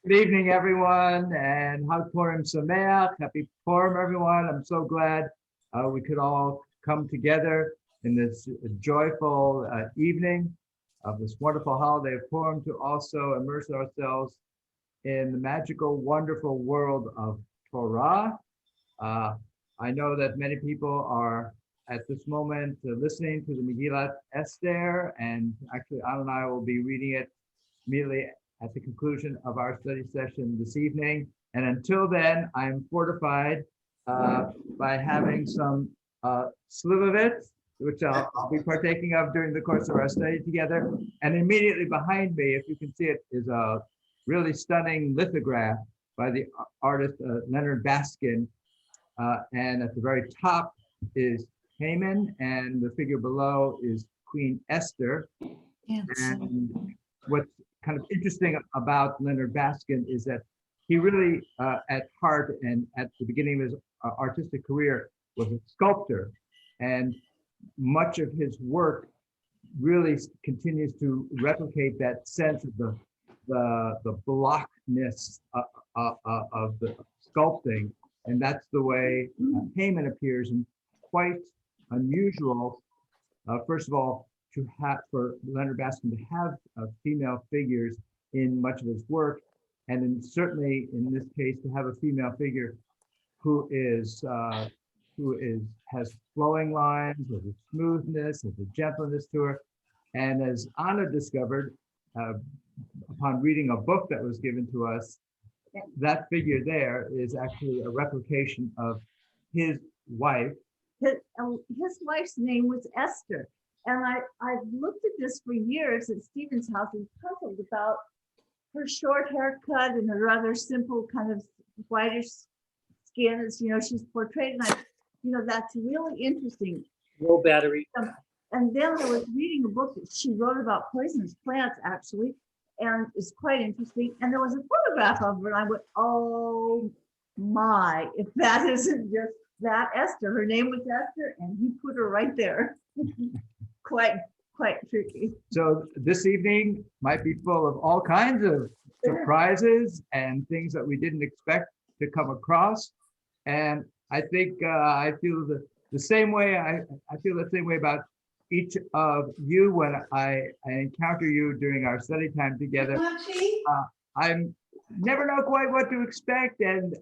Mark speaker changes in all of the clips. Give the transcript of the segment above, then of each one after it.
Speaker 1: Good evening, everyone, and Hag Purim Sameach. Happy Purim, everyone. I'm so glad we could all come together in this joyful evening of this wonderful holiday of Purim to also immerse ourselves in the magical, wonderful world of Torah. I know that many people are at this moment listening to the Megillat Esther, and actually Anna and I will be reading it immediately at the conclusion of our study session this evening. And until then, I'm fortified by having some slivovitz, which I'll be partaking of during the course of our study together. And immediately behind me, if you can see it, is a really stunning lithograph by the artist Leonard Baskin. And at the very top is Haman, and the figure below is Queen Esther. Yes. And what's kind of interesting about Leonard Baskin is that he really, at heart and at the beginning of his artistic career, was a sculptor. And much of his work really continues to replicate that sense of the blockness of the sculpting. And that's the way Haman appears, and quite unusual. First of all, for Leonard Baskin to have female figures in much of his work, and then certainly in this case to have a female figure who has flowing lines, has a smoothness, has a gentleness to her. And as Anna discovered upon reading a book that was given to us, that figure there is actually a replication of his wife.
Speaker 2: His wife's name was Esther. And I've looked at this for years at Stephen's house and puzzled about her short haircut and her rather simple kind of whitish skin as, she's portrayed. And that's really interesting.
Speaker 3: Low battery.
Speaker 2: And then I was reading a book that she wrote about poisonous plants, actually, and it's quite interesting. And there was a photograph of her, and I went, oh my, if that isn't just that Esther. Her name was Esther, and he put her right there. Quite tricky.
Speaker 1: So this evening might be full of all kinds of surprises and things that we didn't expect to come across. And I think I feel the same way. I feel the same way about each of you when I encounter you during our study time together. I'm never know quite what to expect, and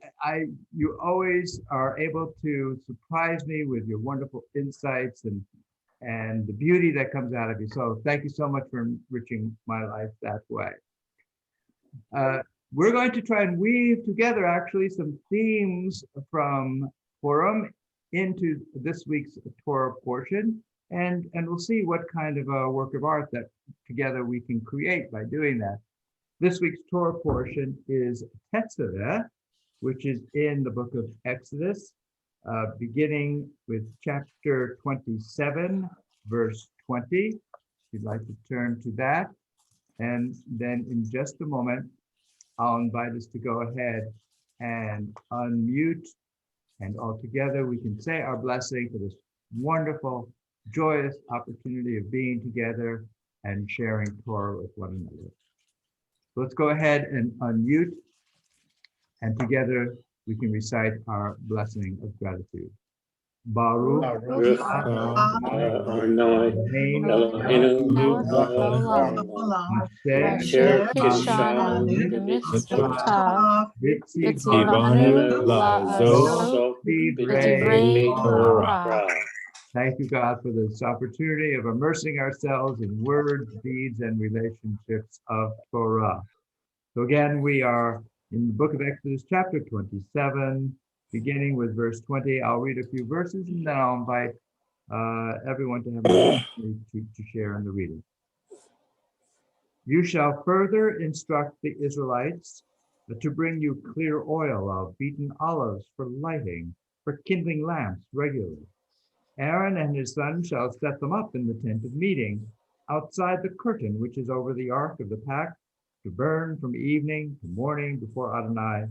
Speaker 1: you always are able to surprise me with your wonderful insights and the beauty that comes out of you. So thank you so much for enriching my life that way. We're going to try and weave together actually some themes from Purim into this week's Torah portion, and we'll see what kind of a work of art that together we can create by doing that. This week's Torah portion is Tetzaveh, which is in the book of Exodus, beginning with chapter 27, verse 20. If you'd like to turn to that. And then in just a moment, I'll invite us to go ahead and unmute, and all together we can say our blessing for this wonderful, joyous opportunity of being together and sharing Torah with one another. So let's go ahead and unmute, and together we can recite our blessing of gratitude. Baruch
Speaker 3: Eloheinu asher kishanu b'mitzvotav v'tzivanu la'asot b'divrei Torah.
Speaker 1: Thank you, God, for this opportunity of immersing ourselves in words, deeds, and relationships of Torah. So again, we are in the book of Exodus, chapter 27, beginning with verse 20. I'll read a few verses, and then I'll invite everyone to have an opportunity to share in the reading. You shall further instruct the Israelites to bring you clear oil of beaten olives for lighting, for kindling lamps regularly. Aaron and his sons shall set them up in the tent of meeting, outside the curtain which is over the ark of the pact, to burn from evening to morning before Adonai.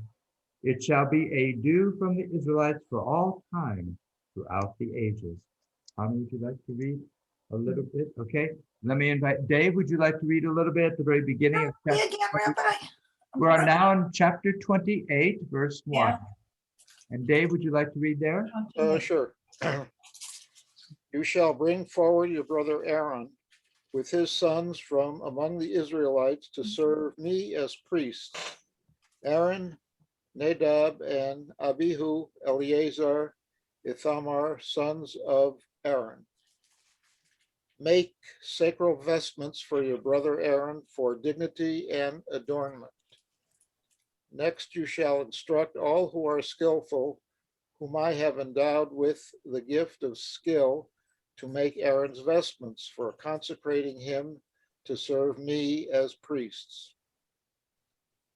Speaker 1: It shall be a dew from the Israelites for all time throughout the ages. Tommy, would you like to read a little bit? Okay, let me invite Dave. Would you like to read a little bit at the very beginning of chapter? We're now in chapter 28, verse 1.
Speaker 2: Yeah.
Speaker 1: And Dave, would you like to read there?
Speaker 4: Sure. You shall bring forward your brother Aaron with his sons from among the Israelites to serve me as priests. Aaron, Nadab, and Abihu, Eleazar, Ithamar, sons of Aaron. Make sacred vestments for your brother Aaron for dignity and adornment. Next, you shall instruct all who are skillful, whom I have endowed with the gift of skill, to make Aaron's vestments for consecrating him to serve me as priests.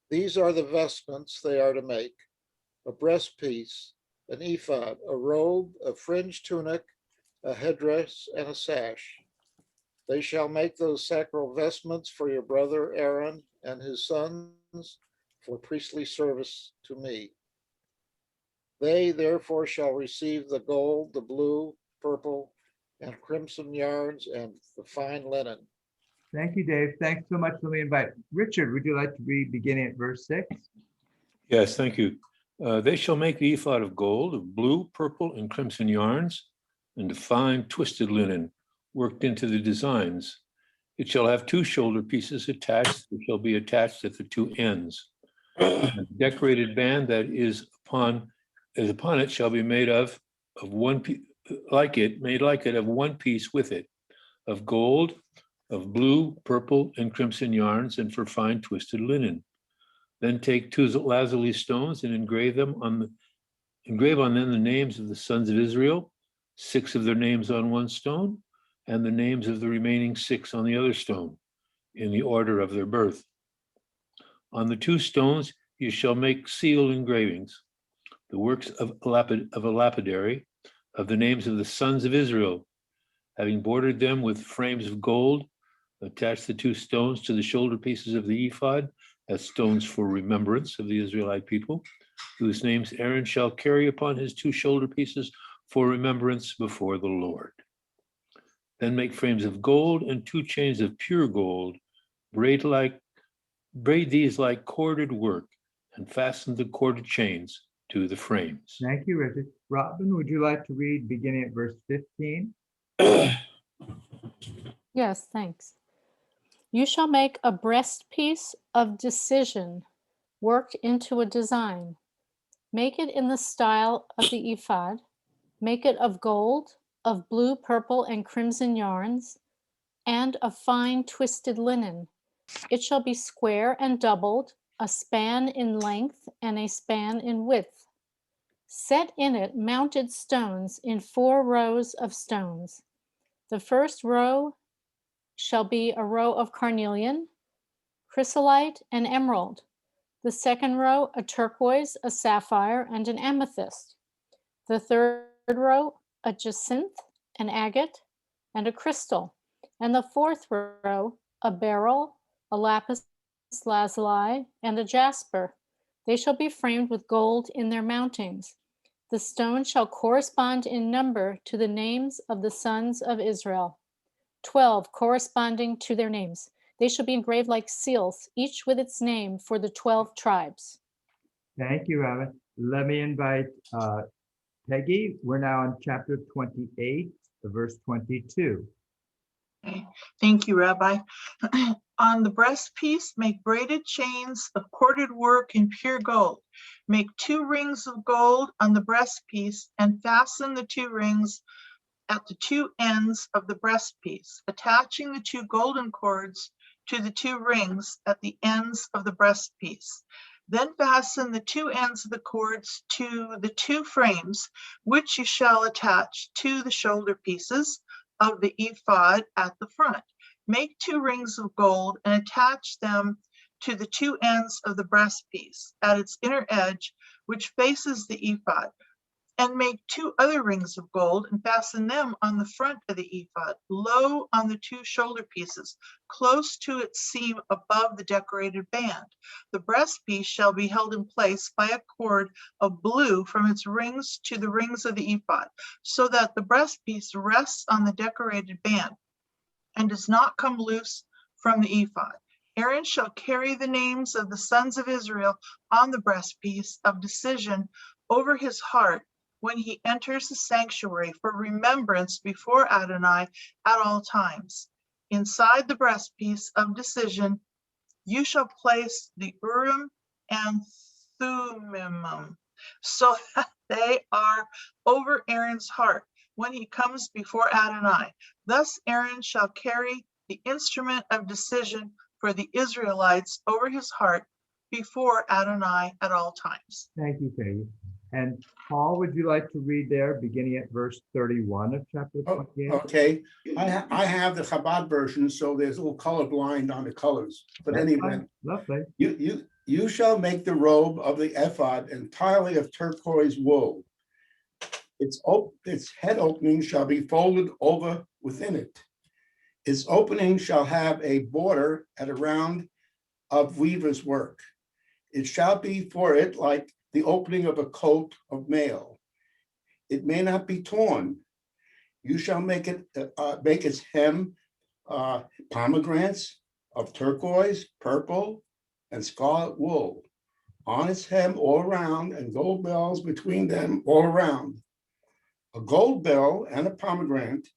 Speaker 4: These are the vestments they are to make: a breastpiece, an ephod, a robe, a fringed tunic, a headdress, and a sash. They shall make those sacral vestments for your brother Aaron and his sons for priestly service to me. They therefore shall receive the gold, the blue, purple, and crimson yarns, and the fine linen.
Speaker 1: Thank you, Dave. Thanks so much. Let me invite Richard. Would you like to read beginning at verse 6?
Speaker 5: Yes, thank you. They shall make the ephod of gold, of blue, purple, and crimson yarns, and of fine twisted linen, worked into the designs. It shall have 2 shoulder pieces attached, which shall be attached at the 2 ends. The decorated band that is upon it shall be made of one piece, made like it of one piece with it, of gold, of blue, purple, and crimson yarns, and for fine twisted linen. Then take 2 lazuli stones and engrave on them the names of the sons of Israel, 6 of their names on one stone, and the names of the remaining 6 on the other stone, in the order of their birth. On the 2 stones you shall make seal engravings, the works of a lapidary, of the names of the sons of Israel. Having bordered them with frames of gold, attach the 2 stones to the shoulder pieces of the ephod as stones for remembrance of the Israelite people, whose names Aaron shall carry upon his 2 shoulder pieces for remembrance before the Lord. Then make frames of gold and 2 chains of pure gold, braid these like corded work, and fasten the corded chains to the frames.
Speaker 1: Thank you, Richard. Robin, would you like to read beginning at verse 15?
Speaker 3: Yes, thanks. You shall make a breastpiece of decision worked into a design. Make it in the style of the ephod. Make it of gold, of blue, purple, and crimson yarns, and of fine twisted linen. It shall be square and doubled, a span in length and a span in width. Set in it mounted stones in 4 rows of stones. The first row shall be a row of carnelian, chrysolite, and emerald. The second row, a turquoise, a sapphire, and an amethyst. The third row, a jacinth, an agate, and a crystal. And the fourth row, a beryl, a lapis lazuli, and a jasper. They shall be framed with gold in their mountings. The stone shall correspond in number to the names of the sons of Israel, 12 corresponding to their names. They shall be engraved like seals, each with its name for the 12 tribes.
Speaker 1: Thank you, Robin. Let me invite Peggy. We're now in chapter 28, verse 22.
Speaker 6: Okay. Thank you, Rabbi. On the breastpiece, make braided chains of corded work in pure gold. Make 2 rings of gold on the breastpiece and fasten the 2 rings at the 2 ends of the breastpiece, attaching the 2 golden cords to the 2 rings at the ends of the breastpiece. Then fasten the 2 ends of the cords to the 2 frames, which you shall attach to the shoulder pieces of the ephod at the front. Make 2 rings of gold and attach them to the 2 ends of the breastpiece at its inner edge, which faces the ephod. And make 2 other rings of gold and fasten them on the front of the ephod, low on the 2 shoulder pieces, close to its seam above the decorated band. The breastpiece shall be held in place by a cord of blue from its rings to the rings of the ephod, so that the breastpiece rests on the decorated band and does not come loose from the ephod. Aaron shall carry the names of the sons of Israel on the breastpiece of decision over his heart when he enters the sanctuary for remembrance before Adonai at all times. Inside the breastpiece of decision, you shall place the Urim and Thummim, so that they are over Aaron's heart when he comes before Adonai. Thus Aaron shall carry the instrument of decision for the Israelites over his heart before Adonai at all times.
Speaker 1: Thank you, Peggy. And Paul, would you like to read there, beginning at verse 31 of chapter 28?
Speaker 7: Okay, I have the Chabad version, so there's a little color blind on the colors. But
Speaker 1: That's
Speaker 7: anyway,
Speaker 1: fine. Lovely.
Speaker 7: you shall make the robe of the ephod entirely of turquoise wool. Its head opening shall be folded over within it. Its opening shall have a border at around of weaver's work. It shall be for it like the opening of a coat of mail. It may not be torn. You shall make its hem pomegranates of turquoise, purple, and scarlet wool on its hem all around, and gold bells between them all around. A gold bell and a pomegranate,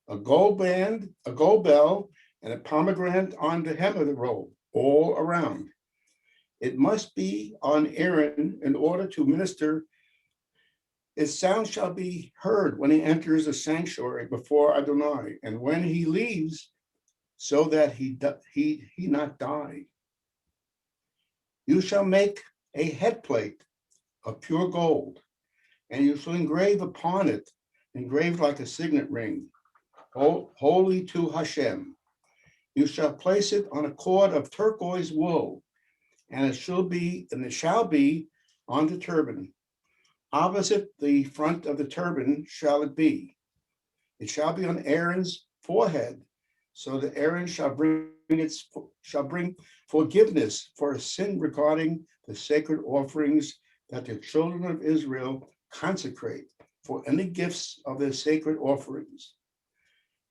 Speaker 7: a gold band, a gold bell, and a pomegranate on the hem of the robe all around. It must be on Aaron in order to minister. Its sound shall be heard when he enters the sanctuary before Adonai, and when he leaves, so that he not die. You shall make a headplate of pure gold, and you shall engrave upon it, engraved like a signet ring, holy to Hashem. You shall place it on a cord of turquoise wool, and it shall be on the turban. Opposite the front of the turban shall it be. It shall be on Aaron's forehead, so that Aaron shall bring forgiveness for a sin regarding the sacred offerings that the children of Israel consecrate for any gifts of their sacred offerings.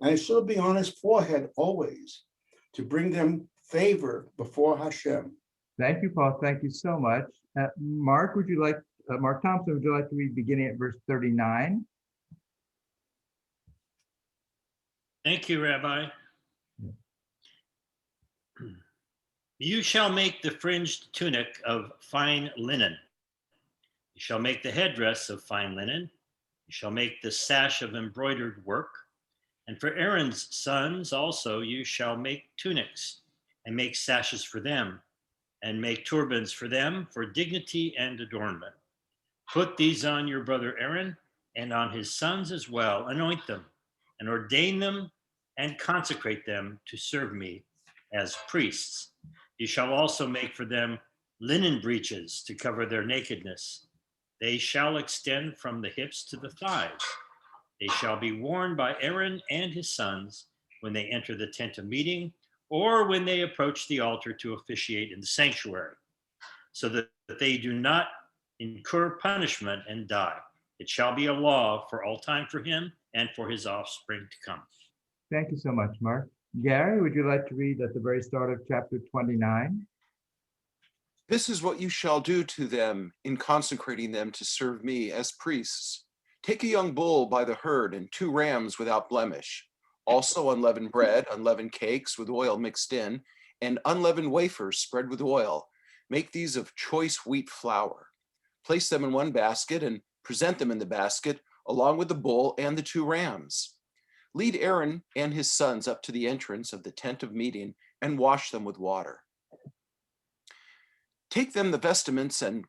Speaker 7: And it shall be on his forehead always, to bring them favor before Hashem.
Speaker 1: Thank you, Paul. Thank you so much. Mark, Mark Thompson, would you like to read beginning at verse 39?
Speaker 8: Thank you, Rabbi. You shall make the fringed tunic of fine linen. You shall make the headdress of fine linen. You shall make the sash of embroidered work. And for Aaron's sons also you shall make tunics, and make sashes for them, and make turbans for them for dignity and adornment. Put these on your brother Aaron and on his sons as well. Anoint them and ordain them and consecrate them to serve me as priests. You shall also make for them linen breeches to cover their nakedness. They shall extend from the hips to the thighs. They shall be worn by Aaron and his sons when they enter the tent of meeting, or when they approach the altar to officiate in the sanctuary, so that they do not incur punishment and die. It shall be a law for all time for him and for his offspring to come.
Speaker 1: Thank you so much, Mark. Gary, would you like to read at the very start of chapter 29?
Speaker 9: This is what you shall do to them in consecrating them to serve me as priests. Take a young bull by the herd and 2 rams without blemish. Also unleavened bread, unleavened cakes with oil mixed in, and unleavened wafers spread with oil. Make these of choice wheat flour. Place them in one basket and present them in the basket, along with the bull and the 2 rams. Lead Aaron and his sons up to the entrance of the tent of meeting and wash them with water. Take them the vestments and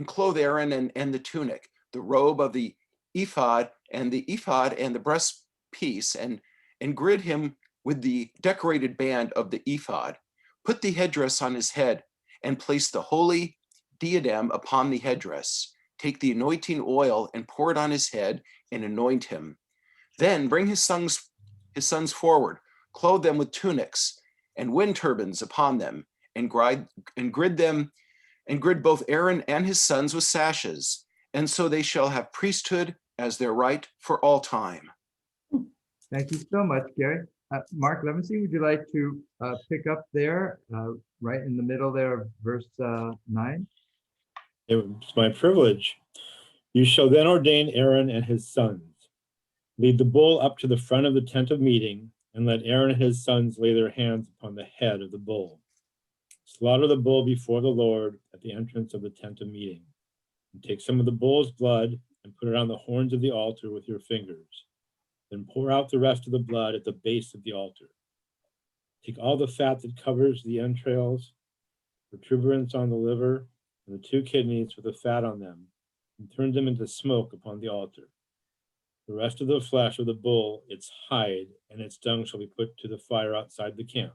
Speaker 9: clothe Aaron and the tunic, the robe of the ephod and the breast piece, and gird him with the decorated band of the ephod. Put the headdress on his head and place the holy diadem upon the headdress. Take the anointing oil and pour it on his head and anoint him. Then bring his sons forward, clothe them with tunics and wind turbans upon them, and grid both Aaron and his sons with sashes, and so they shall have priesthood as their right for all time.
Speaker 1: Thank you so much, Gary. Mark Levinson, would you like to pick up there, right in the middle there of verse 9?
Speaker 10: It's my privilege. You shall then ordain Aaron and his sons. Lead the bull up to the front of the tent of meeting, and let Aaron and his sons lay their hands upon the head of the bull. Slaughter the bull before the Lord at the entrance of the tent of meeting. And take some of the bull's blood and put it on the horns of the altar with your fingers. Then pour out the rest of the blood at the base of the altar. Take all the fat that covers the entrails, protuberance on the liver, and the 2 kidneys with the fat on them, and turn them into smoke upon the altar. The rest of the flesh of the bull, its hide, and its dung shall be put to the fire outside the camp.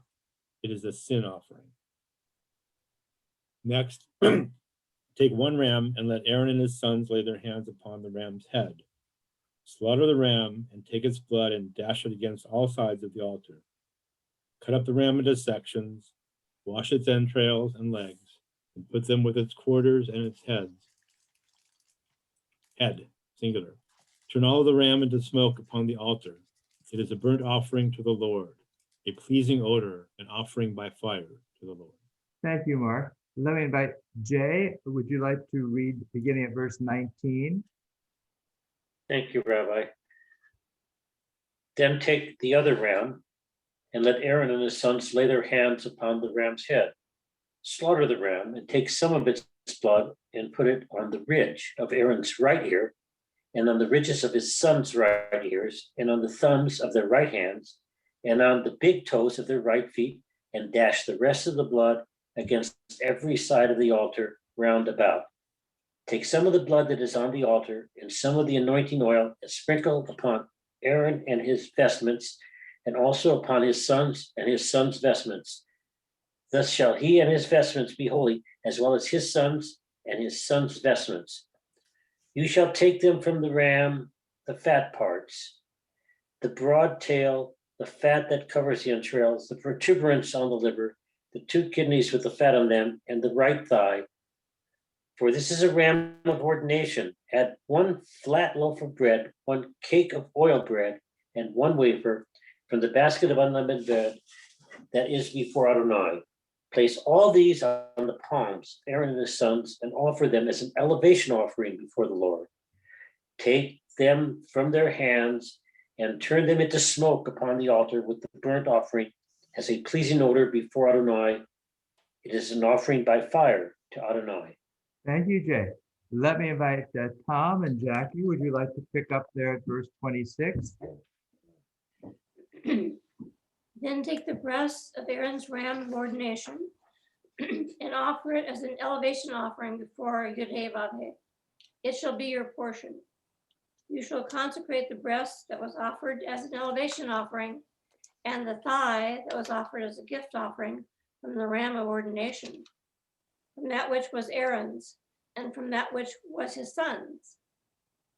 Speaker 10: It is a sin offering. Next, take 1 ram and let Aaron and his sons lay their hands upon the ram's head. Slaughter the ram and take its blood and dash it against all sides of the altar. Cut up the ram into sections, wash its entrails and legs, and put them with its quarters and its head, singular. Turn all of the ram into smoke upon the altar. It is a burnt offering to the Lord, a pleasing odor, an offering by fire to the Lord.
Speaker 1: Thank you, Mark. Let me invite Jay. Would you like to read beginning at verse 19?
Speaker 11: Thank you, Rabbi. Then take the other ram and let Aaron and his sons lay their hands upon the ram's head. Slaughter the ram and take some of its blood and put it on the ridge of Aaron's right ear and on the ridges of his sons' right ears and on the thumbs of their right hands and on the big toes of their right feet, and dash the rest of the blood against every side of the altar round about. Take some of the blood that is on the altar and some of the anointing oil and sprinkle upon Aaron and his vestments, and also upon his sons and his sons' vestments. Thus shall he and his vestments be holy, as well as his sons and his sons' vestments. You shall take them from the ram, the fat parts, the broad tail, the fat that covers the entrails, the protuberance on the liver, the 2 kidneys with the fat on them, and the right thigh. For this is a ram of ordination. Add 1 flat loaf of bread, 1 cake of oil bread, and 1 wafer from the basket of unleavened bread that is before Adonai. Place all these on the palms, Aaron and his sons, and offer them as an elevation offering before the Lord. Take them from their hands and turn them into smoke upon the altar with the burnt offering as a pleasing odor before Adonai. It is an offering by fire to Adonai.
Speaker 1: Thank you, Jay. Let me invite Tom and Jackie. Would you like to pick up there at verse 26?
Speaker 12: Then take the breast of Aaron's ram of ordination and offer it as an elevation offering before Yud-Heh-Vav-Heh. It shall be your portion. You shall consecrate the breast that was offered as an elevation offering and the thigh that was offered as a gift offering from the ram of ordination, from that which was Aaron's and from that which was his son's.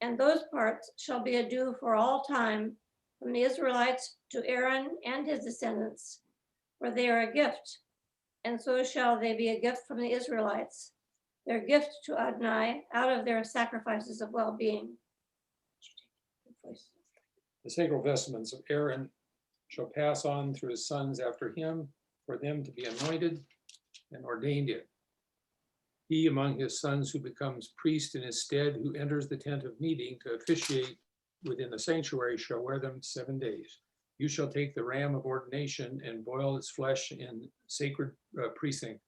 Speaker 12: And those parts shall be a due for all time from the Israelites to Aaron and his descendants, for they are a gift, and so shall they be a gift from the Israelites, their gift to Adonai out of their sacrifices of well-being.
Speaker 13: The sacred vestments of Aaron shall pass on through his sons after him, for them to be anointed and ordained in. He among his sons who becomes priest in his stead, who enters the tent of meeting to officiate within the sanctuary, shall wear them 7 days. You shall take the ram of ordination and boil its flesh in sacred precinct.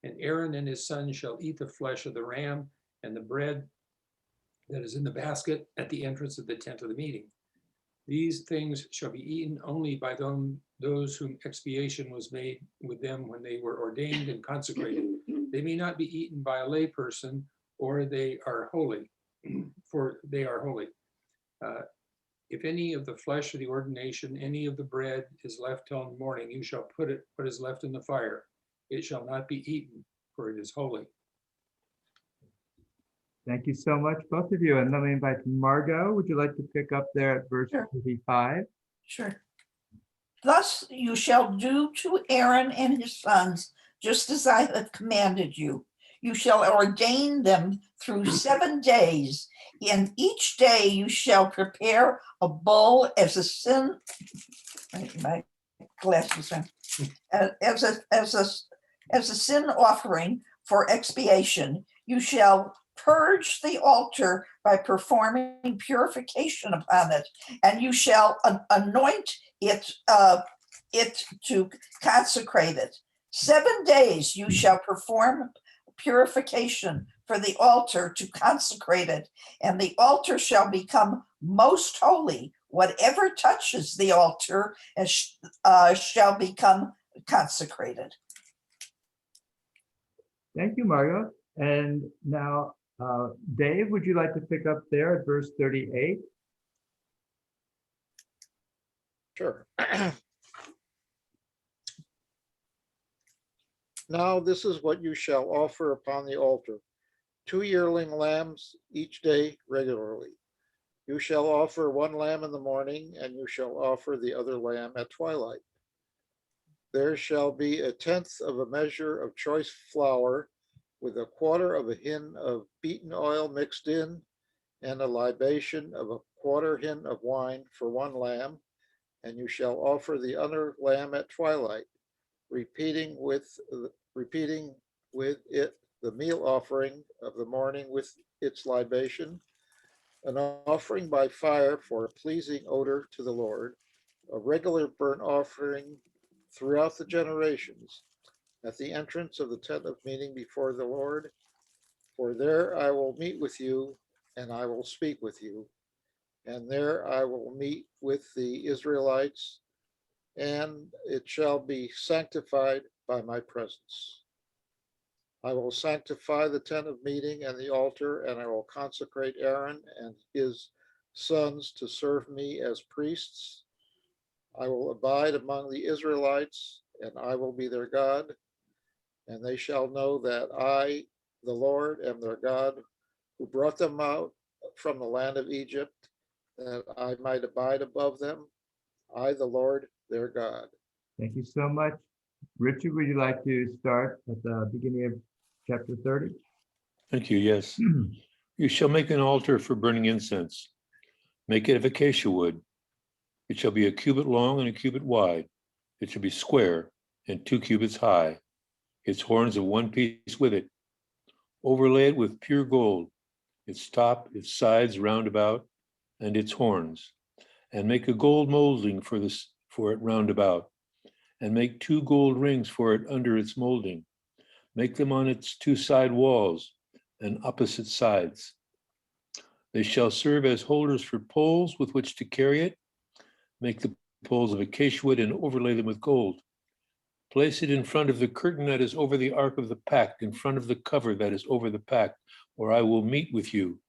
Speaker 13: And Aaron and his sons shall eat the flesh of the ram and the bread that is in the basket at the entrance of the tent of the meeting. These things shall be eaten only by those whom expiation was made with them when they were ordained and consecrated. They may not be eaten by a lay person, or they are holy, for they are holy. If any of the flesh of the ordination, any of the bread is left till morning, you shall put what is left in the fire. It shall not be eaten, for it is holy.
Speaker 1: Thank you so much, both of you. And let me invite Margot. Would you like to pick up there at verse 35?
Speaker 14: Sure. Thus you shall do to Aaron and his sons, just as I have commanded you. You shall ordain them through 7 days. In each day you shall prepare a bull as a sin. My glasses on. As a sin offering for expiation. You shall purge the altar by performing purification upon it, and you shall anoint it to consecrate it. 7 days you shall perform purification for the altar to consecrate it, and the altar shall become most holy. Whatever touches the altar shall become consecrated.
Speaker 1: Thank you, Margot. And now, Dave, would you like to pick up there at verse 38?
Speaker 4: Sure. Now this is what you shall offer upon the altar: 2 yearling lambs each day regularly. You shall offer 1 lamb in the morning, and you shall offer the other lamb at twilight. There shall be 1/10 of a measure of choice flour with 1/4 of a hin of beaten oil mixed in, and a libation of 1/4 hin of wine for 1 lamb, and you shall offer the other lamb at twilight, repeating with it the meal offering of the morning with its libation, an offering by fire for a pleasing odor to the Lord, a regular burnt offering throughout the generations, at the entrance of the tent of meeting before the Lord. For there I will meet with you, and I will speak with you, and there I will meet with the Israelites, and it shall be sanctified by my presence. I will sanctify the tent of meeting and the altar, and I will consecrate Aaron and his sons to serve me as priests. I will abide among the Israelites, and I will be their God, and they shall know that I, the Lord, am their God, who brought them out from the land of Egypt, that I might abide above them, I, the Lord, their God.
Speaker 1: Thank you so much. Richard, would you like to start at the beginning of chapter 30?
Speaker 5: Thank you, yes. You shall make an altar for burning incense. Make it of acacia wood. It shall be 1 cubit long and 1 cubit wide. It shall be square and 2 cubits high. Its horns of 1 piece with it. Overlay it with pure gold, its top, its sides round about, and its horns. And make a gold molding for it round about. And make 2 gold rings for it under its molding. Make them on its 2 side walls and opposite sides. They shall serve as holders for poles with which to carry it. Make the poles of acacia wood and overlay them with gold. Place it in front of the curtain that is over the ark of the pact, in front of the cover that is over the pact, where I will meet with you.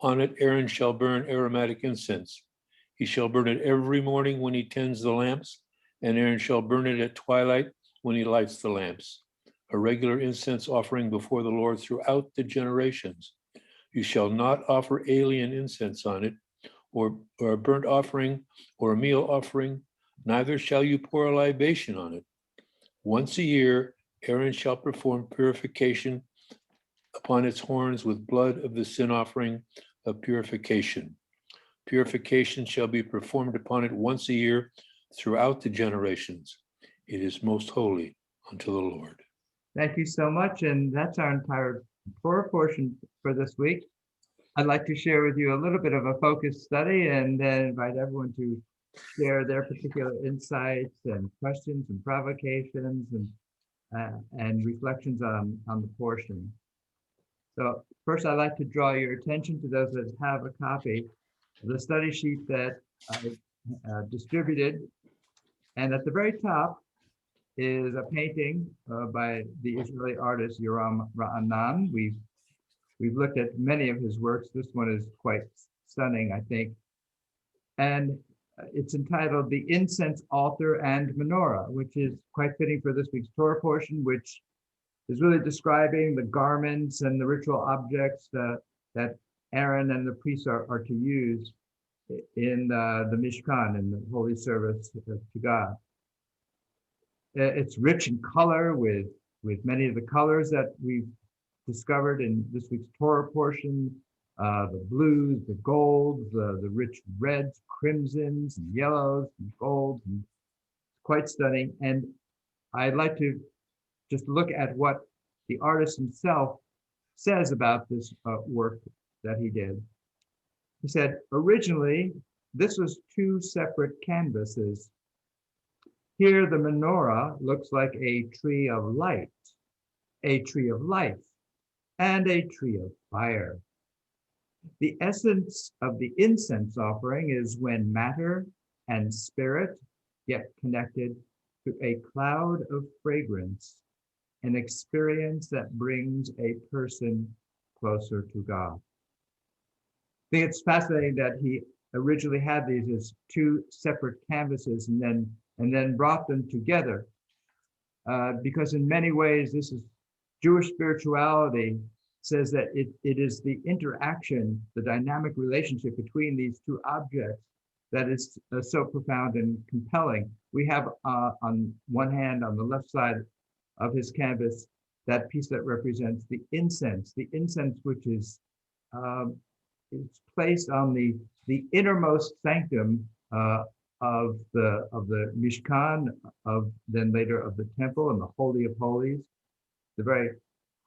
Speaker 5: On it Aaron shall burn aromatic incense. He shall burn it every morning when he tends the lamps, and Aaron shall burn it at twilight when he lights the lamps. A regular incense offering before the Lord throughout the generations. You shall not offer alien incense on it, or a burnt offering, or a meal offering, neither shall you pour a libation on it. Once a year, Aaron shall perform purification upon its horns with blood of the sin offering of purification. Purification shall be performed upon it once a year throughout the generations. It is most holy unto the Lord.
Speaker 1: Thank you so much. And that's our entire Torah portion for this week. I'd like to share with you a little bit of a focused study and then invite everyone to share their particular insights and questions and provocations and reflections on the portion. So first, I'd like to draw your attention to those that have a copy of the study sheet that I distributed. And at the very top is a painting by the Israeli artist Yoram Ra'anan. We've looked at many of his works. This one is quite stunning, I think. And it's entitled The Incense Altar and Menorah, which is quite fitting for this week's Torah portion, which is really describing the garments and the ritual objects that Aaron and the priests are to use in the Mishkan, in the holy service to God. It's rich in color with many of the colors that we've discovered in this week's Torah portion, the blues, the golds, the rich reds, crimsons, and yellows, and golds, and quite stunning. And I'd like to just look at what the artist himself says about this work that he did. He said, originally, this was two separate canvases. Here, the menorah looks like a tree of light, a tree of life, and a tree of fire. The essence of the incense offering is when matter and spirit get connected to a cloud of fragrance, an experience that brings a person closer to God. I think it's fascinating that he originally had these as two separate canvases and then brought them together, because in many ways this is Jewish spirituality says that it is the interaction, the dynamic relationship between these two objects that is so profound and compelling. We have on one hand, on the left side of his canvas, that piece that represents the incense which is it's placed on the innermost sanctum of the Mishkan, then later of the temple and the Holy of Holies, the very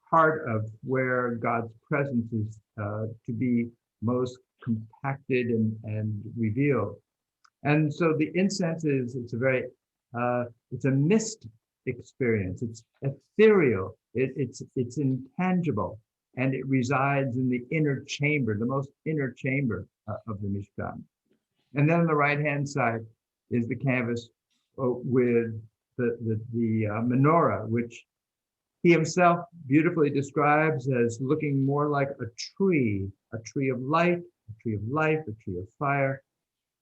Speaker 1: heart of where God's presence is to be most compacted and revealed. And so the incense it's a mist experience. It's ethereal. It's intangible, and it resides in the inner chamber, the most inner chamber of the Mishkan. And then on the right-hand side is the canvas with the menorah, which he himself beautifully describes as looking more like a tree of light, a tree of life, a tree of fire.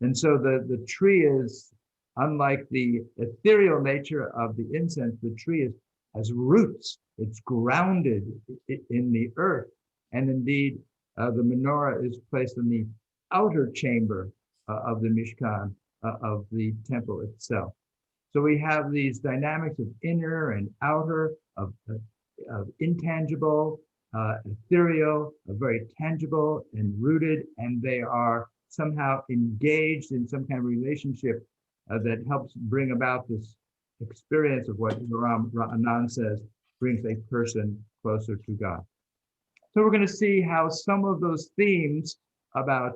Speaker 1: And so the tree is, unlike the ethereal nature of the incense, the tree has roots. It's grounded in the earth. And indeed, the menorah is placed in the outer chamber of the Mishkan, of the temple itself. So we have these dynamics of inner and outer, of intangible, ethereal, very tangible and rooted, and they are somehow engaged in some kind of relationship that helps bring about this experience of what Yoram Ra'anan says brings a person closer to God. So we're going to see how some of those themes about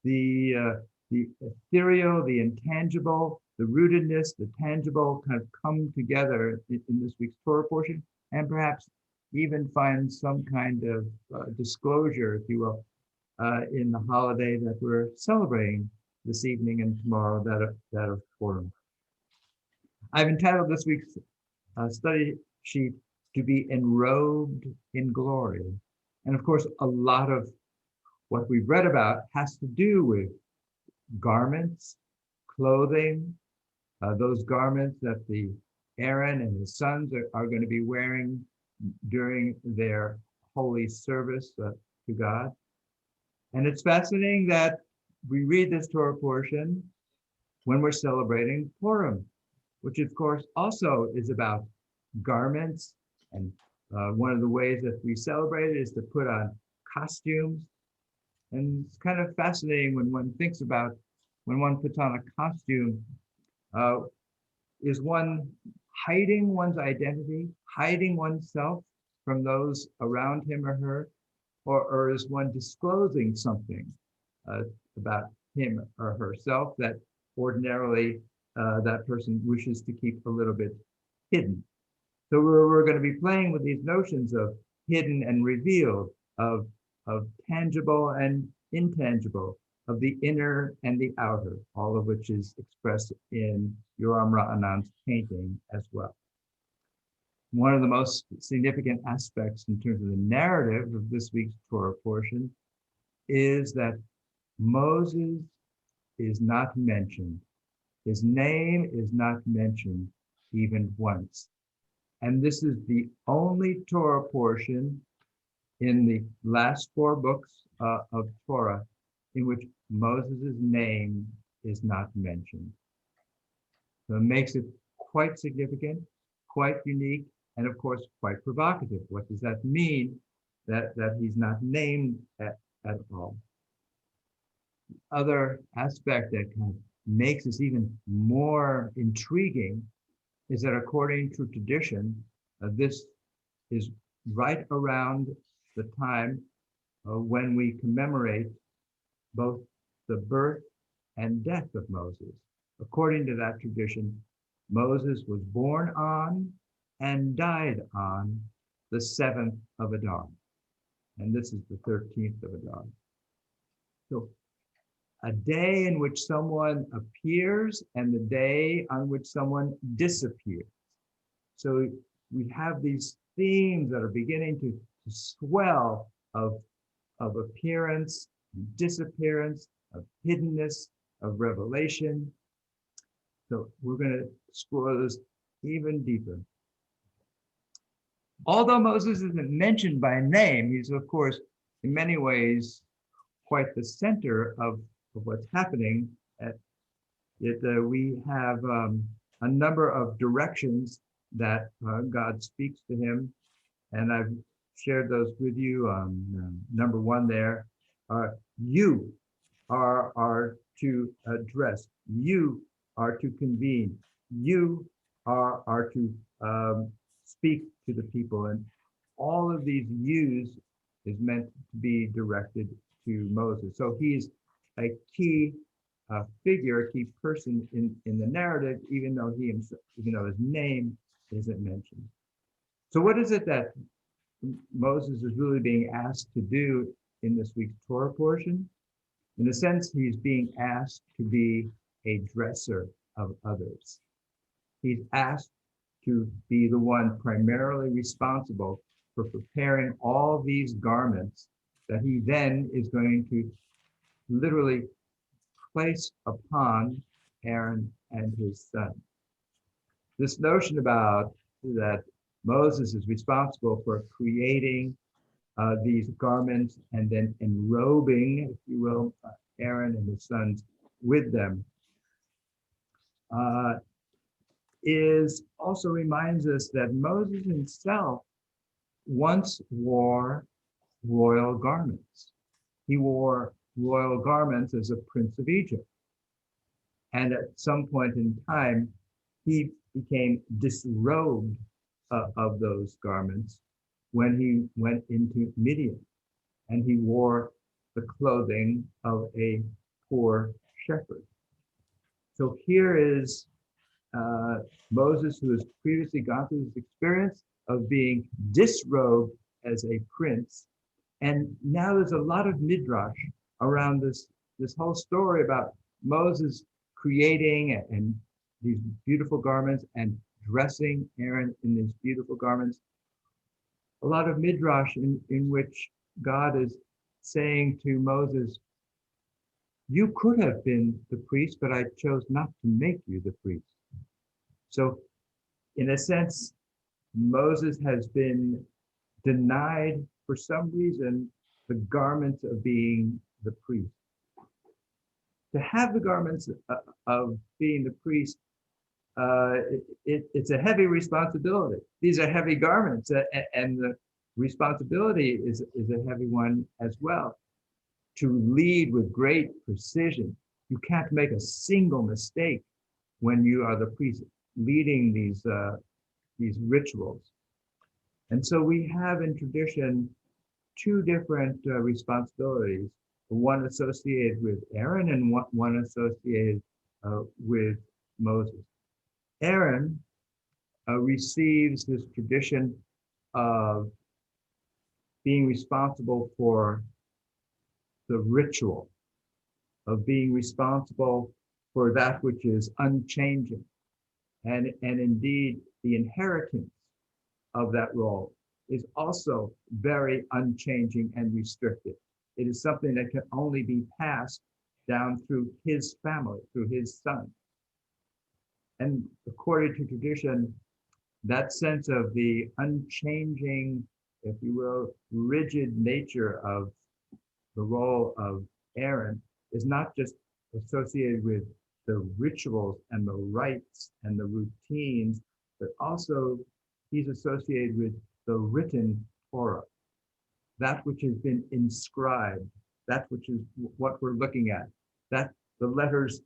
Speaker 1: the ethereal, the intangible, the rootedness, the tangible kind of come together in this week's Torah portion, and perhaps even find some kind of disclosure, if you will, in the holiday that we're celebrating this evening and tomorrow, that of Purim. I've entitled this week's study sheet to be enrobed in glory. And of course, a lot of what we've read about has to do with garments, clothing, those garments that the Aaron and his sons are going to be wearing during their holy service to God. And it's fascinating that we read this Torah portion when we're celebrating Purim, which of course also is about garments. And one of the ways that we celebrate it is to put on costumes. And it's kind of fascinating when one thinks about when one puts on a costume, is one hiding one's identity, hiding oneself from those around him or her, or is one disclosing something about him or herself that ordinarily that person wishes to keep a little bit hidden? So we're going to be playing with these notions of hidden and revealed, of tangible and intangible, of the inner and the outer, all of which is expressed in Yoram Ra'anan's painting as well. One of the most significant aspects in terms of the narrative of this week's Torah portion is that Moses is not mentioned. His name is not mentioned even once. And this is the only Torah portion in the last four books of Torah in which Moses' name is not mentioned. So it makes it quite significant, quite unique, and of course, quite provocative. What does that mean? that he's not named at all. Other aspect that kind of makes this even more intriguing is that according to tradition, this is right around the time when we commemorate both the birth and death of Moses. According to that tradition, Moses was born on and died on the 7th of Adar. And this is the 13th of Adar. So a day in which someone appears and the day on which someone disappears. So we have these themes that are beginning to swell of appearance, disappearance, of hiddenness, of revelation. So we're going to explore this even deeper. Although Moses isn't mentioned by name, he's of course in many ways quite the center of what's happening. We have a number of directions that God speaks to him, and I've shared those with you. Number one there, you are to address, you are to convene, you are to speak to the people, and all of these yous is meant to be directed to Moses. So he's a key figure, a key person in the narrative, even though his name isn't mentioned. So what is it that Moses is really being asked to do in this week's Torah portion? In a sense, he's being asked to be a dresser of others. He's asked to be the one primarily responsible for preparing all these garments that he then is going to literally place upon Aaron and his son. This notion about that Moses is responsible for creating these garments and then enrobing, if you will, Aaron and his sons with them, is also reminds us that Moses himself once wore royal garments. He wore royal garments as a prince of Egypt. And at some point in time, he became disrobed of those garments when he went into Midian, and he wore the clothing of a poor shepherd. So here is Moses, who has previously gone through this experience of being disrobed as a prince. And now there's a lot of midrash around this whole story about Moses creating and these beautiful garments and dressing Aaron in these beautiful garments. A lot of midrash in which God is saying to Moses, you could have been the priest, but I chose not to make you the priest. So in a sense, Moses has been denied for some reason the garments of being the priest. To have the garments of being the priest, it's a heavy responsibility. These are heavy garments, and the responsibility is a heavy one as well. To lead with great precision. You can't make a single mistake when you are the priest leading these rituals. And so we have in tradition two different responsibilities, one associated with Aaron and one associated with Moses. Aaron receives this tradition of being responsible for the ritual, of being responsible for that which is unchanging. And indeed, the inheritance of that role is also very unchanging and restricted. It is something that can only be passed down through his family, through his son. And according to tradition, that sense of the unchanging, if you will, rigid nature of the role of Aaron is not just associated with the rituals and the rites and the routines, but also he's associated with the written Torah, that which has been inscribed, that which is what we're looking at, that the letters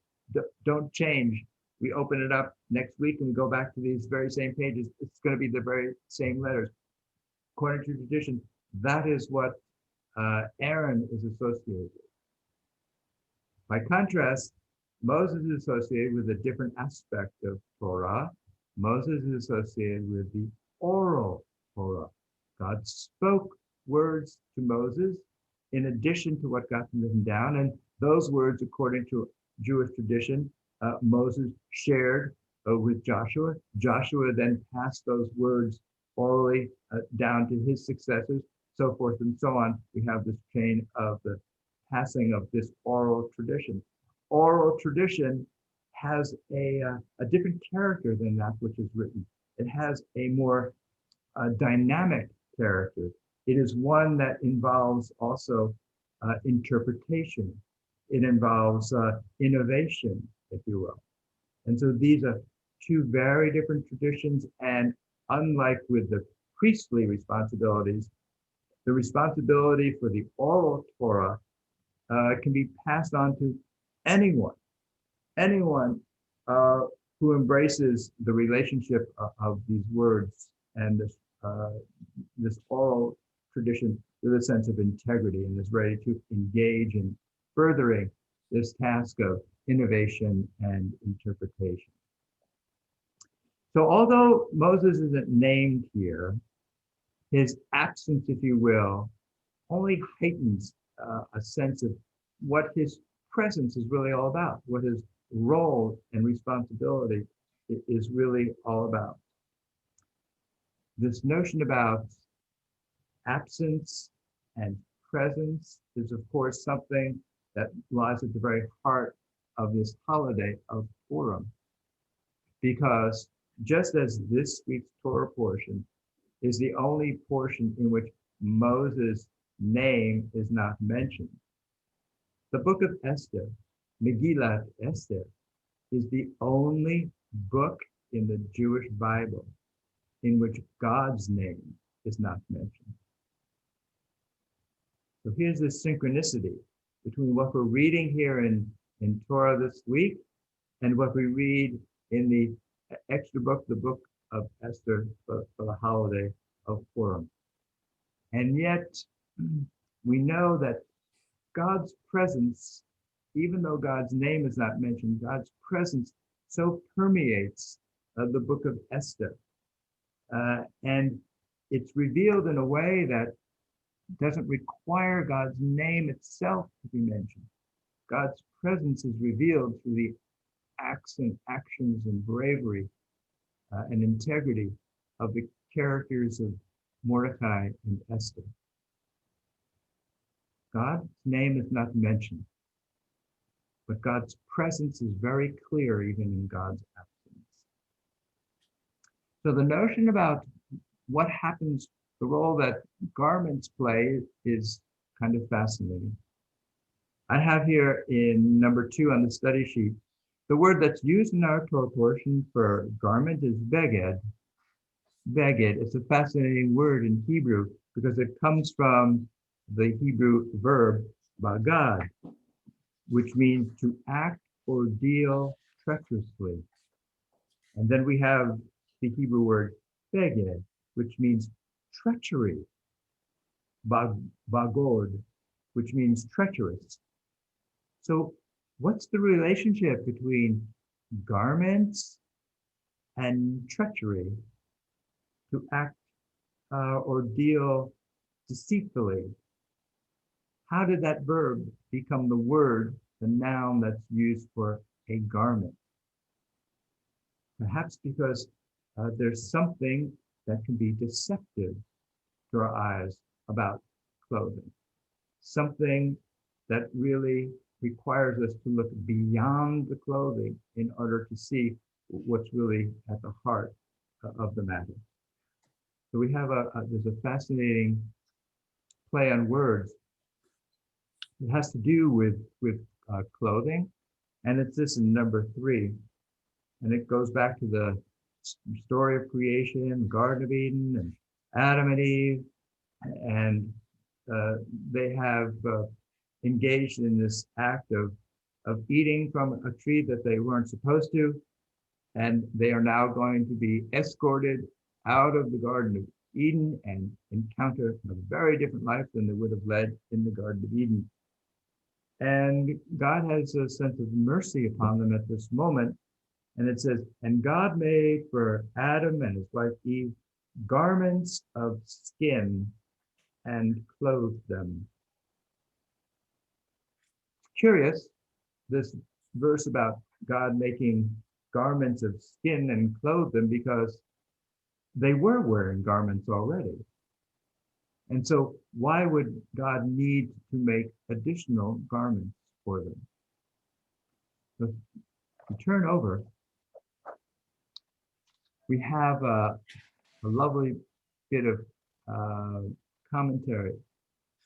Speaker 1: don't change. We open it up next week and we go back to these very same pages. It's going to be the very same letters. According to tradition, that is what Aaron is associated with. By contrast, Moses is associated with a different aspect of Torah. Moses is associated with the oral Torah. God spoke words to Moses in addition to what got written down, and those words, according to Jewish tradition, Moses shared with Joshua. Joshua then passed those words orally down to his successors, so forth and so on. We have this chain of the passing of this oral tradition. Oral tradition has a different character than that which is written. It has a more dynamic character. It is one that involves also interpretation. It involves innovation, if you will. And so these are two very different traditions, and unlike with the priestly responsibilities, the responsibility for the oral Torah can be passed on to anyone who embraces the relationship of these words and this oral tradition with a sense of integrity and is ready to engage in furthering this task of innovation and interpretation. So although Moses isn't named here, his absence, if you will, only heightens a sense of what his presence is really all about, what his role and responsibility is really all about. This notion about absence and presence is, of course, something that lies at the very heart of this holiday of Purim, because just as this week's Torah portion is the only portion in which Moses' name is not mentioned, the book of Esther, Megillat Esther, is the only book in the Jewish Bible in which God's name is not mentioned. So here's this synchronicity between what we're reading here in Torah this week and what we read in the extra book, the book of Esther, for the holiday of Purim. And yet we know that God's presence, even though God's name is not mentioned, God's presence so permeates the book of Esther. And it's revealed in a way that doesn't require God's name itself to be mentioned. God's presence is revealed through the acts and actions and bravery and integrity of the characters of Mordecai and Esther. God's name is not mentioned, but God's presence is very clear even in God's absence. So the notion about what happens, the role that garments play, is kind of fascinating. I have here in number 2 on the study sheet, the word that's used in our Torah portion for garment is beged. Beged. It's a fascinating word in Hebrew because it comes from the Hebrew verb bagad, which means to act or deal treacherously. And then we have the Hebrew word beged, which means treachery. Bagod, which means treacherous. So what's the relationship between garments and treachery, to act or deal deceitfully? How did that verb become the word, the noun that's used for a garment? Perhaps because there's something that can be deceptive to our eyes about clothing. Something that really requires us to look beyond the clothing in order to see what's really at the heart of the matter. So we have there's a fascinating play on words. It has to do with clothing, and it's this in number 3, and it goes back to the story of creation, Garden of Eden, and Adam and Eve, and they have engaged in this act of eating from a tree that they weren't supposed to, and they are now going to be escorted out of the Garden of Eden and encounter a very different life than they would have led in the Garden of Eden. And God has a sense of mercy upon them at this moment. And it says, and God made for Adam and his wife Eve garments of skin and clothed them. Curious, this verse about God making garments of skin and clothed them, because they were wearing garments already. And so why would God need to make additional garments for them? So to turn over, we have a lovely bit of commentary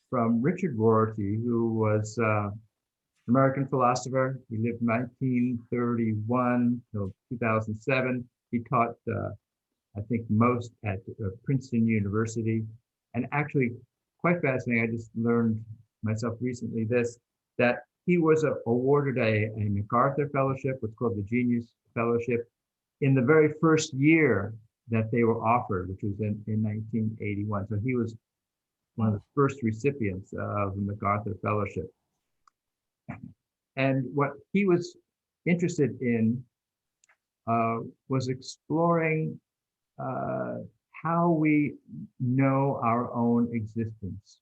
Speaker 1: from Richard Rorty, who was an American philosopher. He lived 1931 till 2007. He taught, I think, most at Princeton University. And actually, quite fascinating, I just learned myself recently that he was awarded a MacArthur Fellowship, what's called the Genius Fellowship, in the very first year that they were offered, which was in 1981. So he was one of the first recipients of the MacArthur Fellowship. And what he was interested in was exploring how we know our own existence.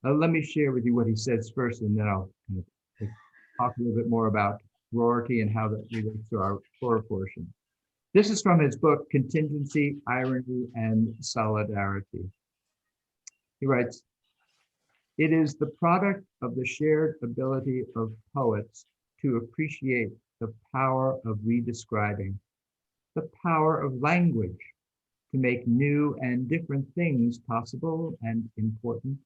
Speaker 1: Let me share with you what he says first, and then I'll kind of talk a little bit more about Rorty and how that relates to our core portion. This is from his book, Contingency, Irony, and Solidarity. He writes, it is the product of the shared ability of poets to appreciate the power of redescribing, the power of language to make new and different things possible and important,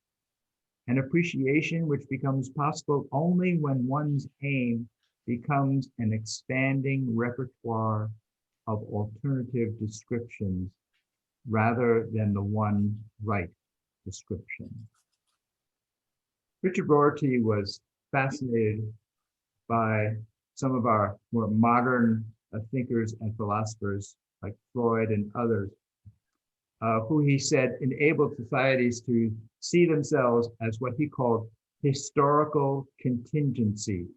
Speaker 1: an appreciation which becomes possible only when one's aim becomes an expanding repertoire of alternative descriptions rather than the one right description. Richard Rorty was fascinated by some of our more modern thinkers and philosophers like Freud and others, who he said enabled societies to see themselves as what he called historical contingencies,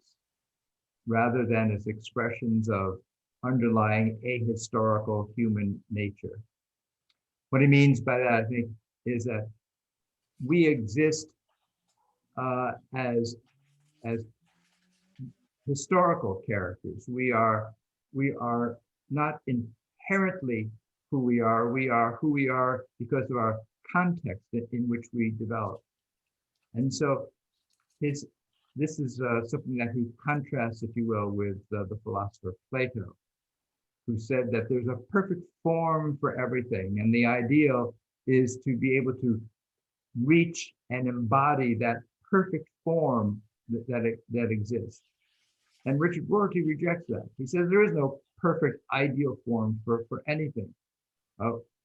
Speaker 1: rather than as expressions of underlying ahistorical human nature. What he means by that, I think, is that we exist as historical characters. We are not inherently who we are. We are who we are because of our context in which we develop. And so this is something that he contrasts, if you will, with the philosopher Plato, who said that there's a perfect form for everything, and the ideal is to be able to reach and embody that perfect form that exists. And Richard Rorty rejects that. He says there is no perfect ideal form for anything.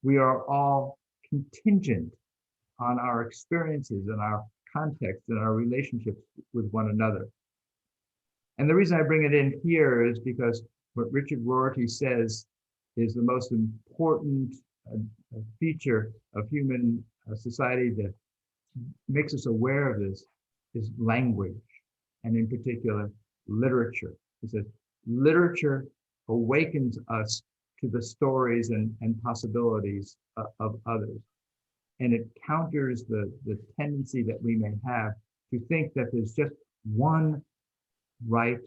Speaker 1: We are all contingent on our experiences and our context and our relationships with one another. And the reason I bring it in here is because what Richard Rorty says is the most important feature of human society that makes us aware of this is language, and in particular, literature. He says, literature awakens us to the stories and possibilities of others. And it counters the tendency that we may have to think that there's just one right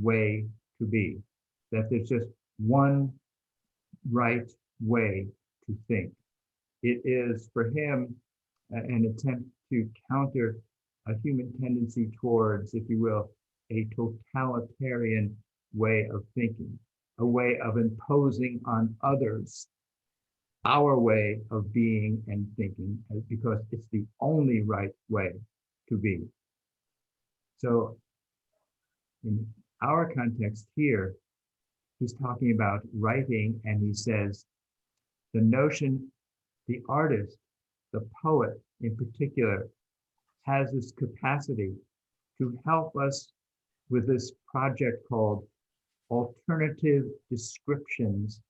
Speaker 1: way to be, that there's just one right way to think. It is, for him, an attempt to counter a human tendency towards, if you will, a totalitarian way of thinking, a way of imposing on others our way of being and thinking, because it's the only right way to be. So in our context here, he's talking about writing, and he says the notion, the artist, the poet in particular has this capacity to help us with this project called alternative descriptions,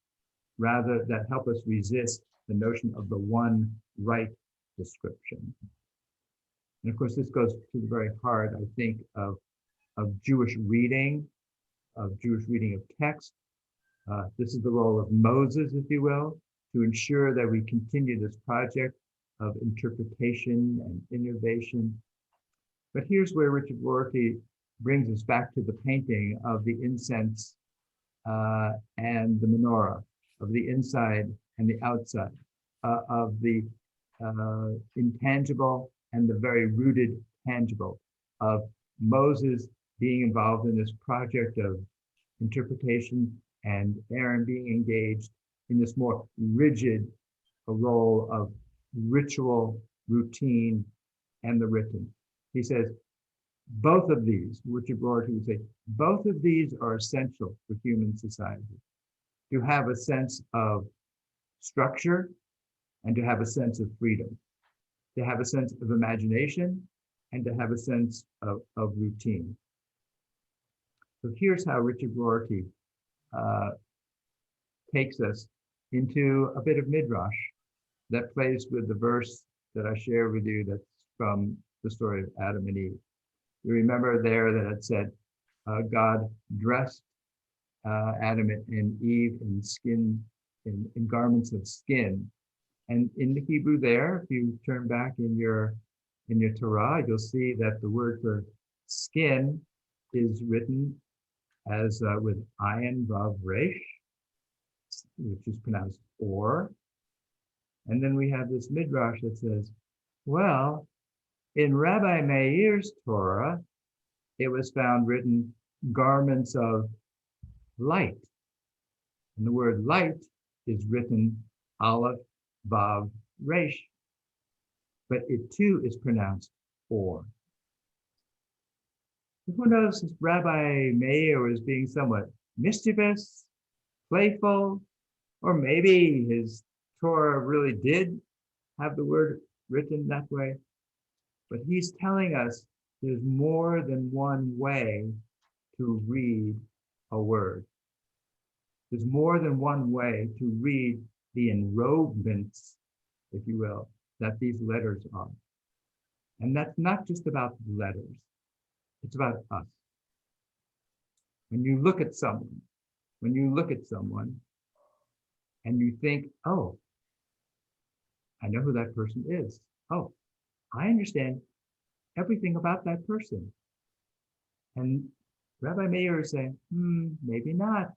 Speaker 1: rather that help us resist the notion of the one right description. And of course, this goes to the very heart, I think, of Jewish reading, of text. This is the role of Moses, if you will, to ensure that we continue this project of interpretation and innovation. But here's where Richard Rorty brings us back to the painting of the incense and the menorah, of the inside and the outside, of the intangible and the very rooted tangible, of Moses being involved in this project of interpretation and Aaron being engaged in this more rigid role of ritual, routine, and the written. He says, both of these, Richard Rorty would say, both of these are essential for human society. To have a sense of structure and to have a sense of freedom, to have a sense of imagination and to have a sense of routine. So here's how Richard Rorty takes us into a bit of midrash that plays with the verse that I shared with you that's from the story of Adam and Eve. You remember there that it said, God dressed Adam and Eve in garments of skin. And in the Hebrew there, if you turn back in your Torah, you'll see that the word for skin is written as with ayin vav resh, which is pronounced or. And then we have this midrash that says, well, in Rabbi Meir's Torah, it was found written garments of light. And the word light is written aleph vav resh, but it too is pronounced or. Who knows if Rabbi Meir was being somewhat mischievous, playful, or maybe his Torah really did have the word written that way. But he's telling us there's more than one way to read a word. There's more than one way to read the enrobements, if you will, that these letters are. And that's not just about the letters, it's about us. When you look at someone and you think, oh, I know who that person is. Oh, I understand everything about that person. And Rabbi Meir is saying, maybe not.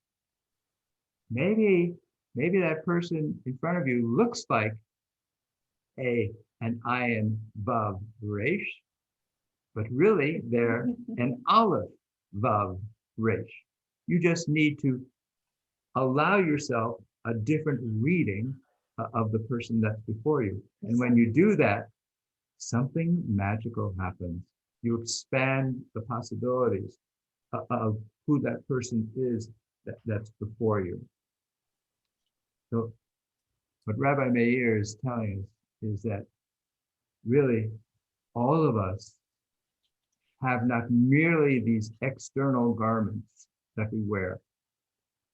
Speaker 1: Maybe that person in front of you looks like an ayin vav resh, but really they're an aleph vav resh. You just need to allow yourself a different reading of the person that's before you. And when you do that, something magical happens. You expand the possibilities of who that person is that's before you. So what Rabbi Meir is telling us is that really all of us have not merely these external garments that we wear.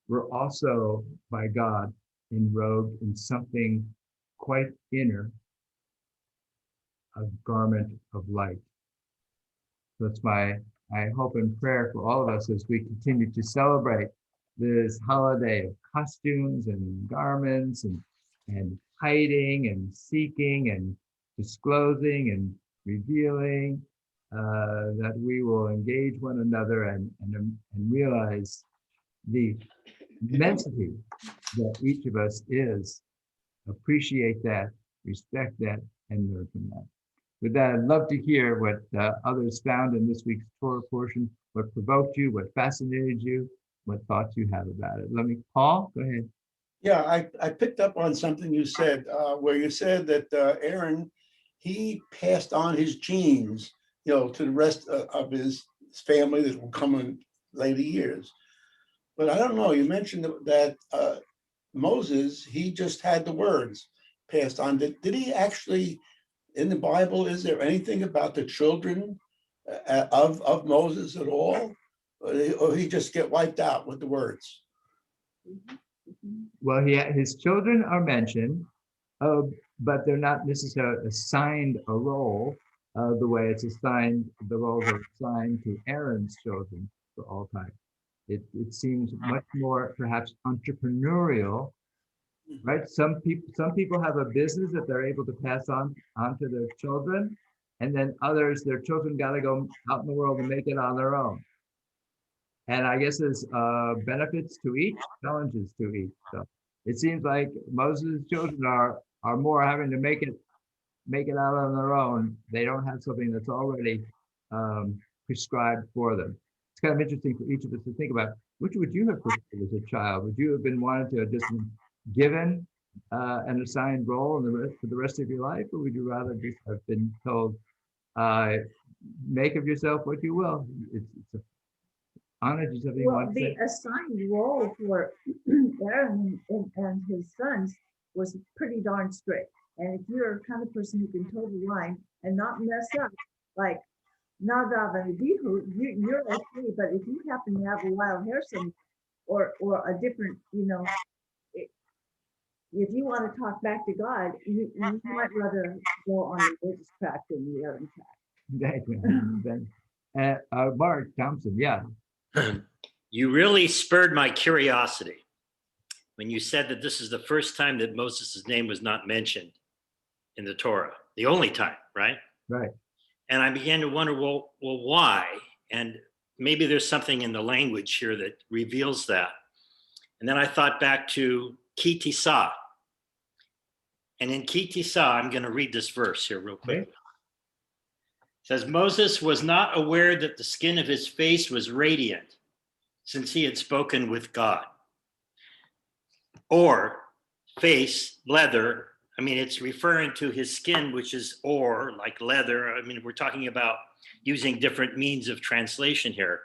Speaker 1: We're also, by God, enrobed in something quite inner, a garment of light. So it's my hope and prayer for all of us as we continue to celebrate this holiday of costumes and garments and hiding and seeking and disclosing and revealing, that we will engage one another and realize the immensity that each of us is, appreciate that, respect that, and learn from that. With that, I'd love to hear what others found in this week's Torah portion, what provoked you, what fascinated you, what thoughts you have about it. Paul, go ahead.
Speaker 7: Yeah, I picked up on something you said, where you said that Aaron, he passed on his genes, to the rest of his family that will come in later years. But I don't know, you mentioned that Moses, he just had the words passed on. Did he actually in the Bible, is there anything about the children of Moses at all? Or he just get wiped out with the words?
Speaker 1: Well, his children are mentioned, but they're not necessarily assigned a role the way it's assigned, the roles are assigned to Aaron's children for all time. It seems much more perhaps entrepreneurial, right? Some people have a business that they're able to pass on to their children, and then others, their children got to go out in the world and make it on their own. And I guess there's benefits to each, challenges to each. So it seems like Moses' children are more having to make it out on their own. They don't have something that's already prescribed for them. It's kind of interesting for each of us to think about, which would you have preferred as a child? Would you have been wanted to have just been given an assigned role for the rest of your life, or would you rather just have been told, make of yourself what you will? It's a Anna, do you have something you
Speaker 2: Well,
Speaker 1: want to say?
Speaker 2: the assigned role for Aaron and his sons was pretty darn strict. And if you're a kind of person who can toe the line and not mess up, like Nadav and Abihu, you're okay. But if you happen to have a wild hair or a different, if you want to talk back to God, you might rather go on the religious track than the Aaron track.
Speaker 1: Then, Mark Thompson, yeah.
Speaker 8: You really spurred my curiosity when you said that this is the first time that Moses' name was not mentioned in the Torah, the only time, right?
Speaker 1: Right.
Speaker 8: And I began to wonder, well, why? And maybe there's something in the language here that reveals that. And then I thought back to Ki Tisa. And in Ki Tisa, I'm going to read this verse here real quick.
Speaker 1: Okay.
Speaker 8: It says, Moses was not aware that the skin of his face was radiant, since he had spoken with God. Or face, leather. I mean, it's referring to his skin, which is or, like leather. I mean, we're talking about using different means of translation here.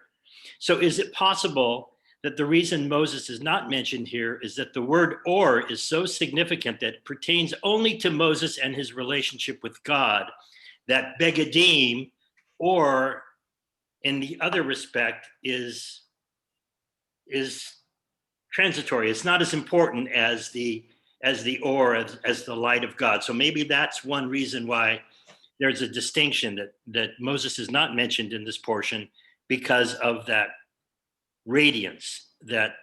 Speaker 8: So is it possible that the reason Moses is not mentioned here is that the word or is so significant that it pertains only to Moses and his relationship with God, that begadim, or in the other respect, is transitory. It's not as important as the or, as the light of God. So maybe that's one reason why there's a distinction that Moses is not mentioned in this portion, because of that radiance that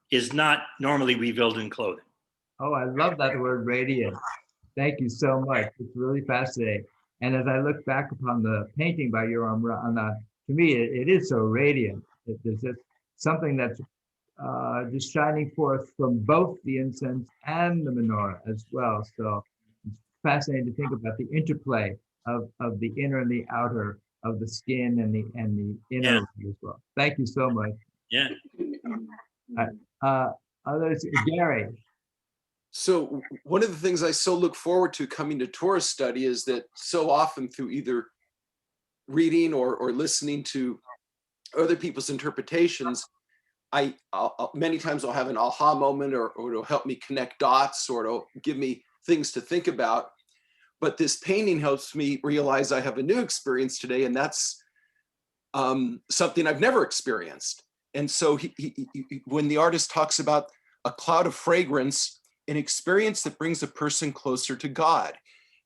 Speaker 8: is not normally revealed in clothing.
Speaker 1: Oh, I love that word radiant. Thank you so much. It's really fascinating. And as I look back upon the painting by Yoram Rana, to me, it is so radiant. There's just something that's just shining forth from both the incense and the menorah as well. So it's fascinating to think about the interplay of the inner and the outer, of the skin and the inner as well. Thank you so much.
Speaker 8: Yeah.
Speaker 1: Others, Gary.
Speaker 9: So one of the things I so look forward to coming to Torah study is that so often through either reading or listening to other people's interpretations, I'll many times I'll have an aha moment, or it'll help me connect dots, or it'll give me things to think about. But this painting helps me realize I have a new experience today, and that's something I've never experienced. And so when the artist talks about a cloud of fragrance, an experience that brings a person closer to God.